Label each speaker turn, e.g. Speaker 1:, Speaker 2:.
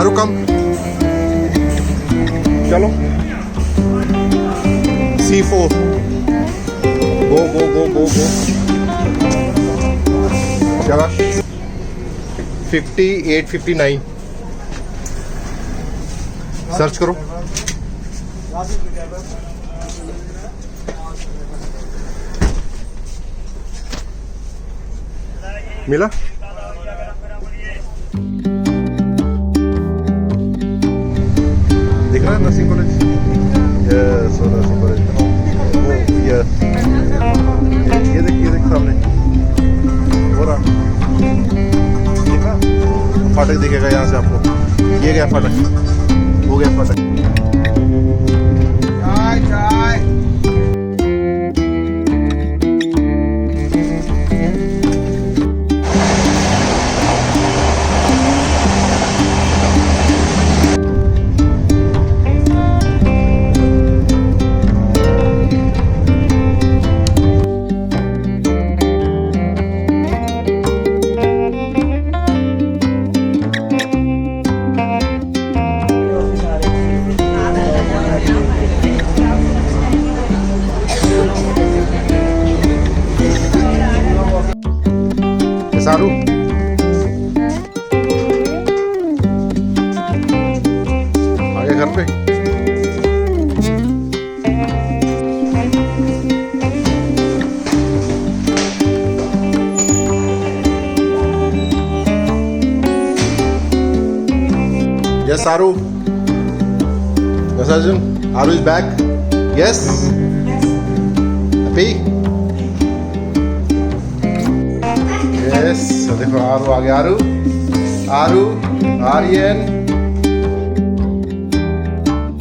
Speaker 1: आरू कम, चलो C4, गो गो गो गो गो। जगह 58, 59 search करो। मिला? दिख रहा है nursing college? Yes, nursing college. Yes, ये देख सामने हो रहा, देखा? फाटक दिखेगा यहाँ से आपको। ये गया फाटक, हो गया फाटक। चाय सारू, आगे घर पे। Yes, Saru. Yes, Arjun. Aru is back. Yes. Happy. Yes. So देखो आरू आ गया। आरू, आरू, आर्यन।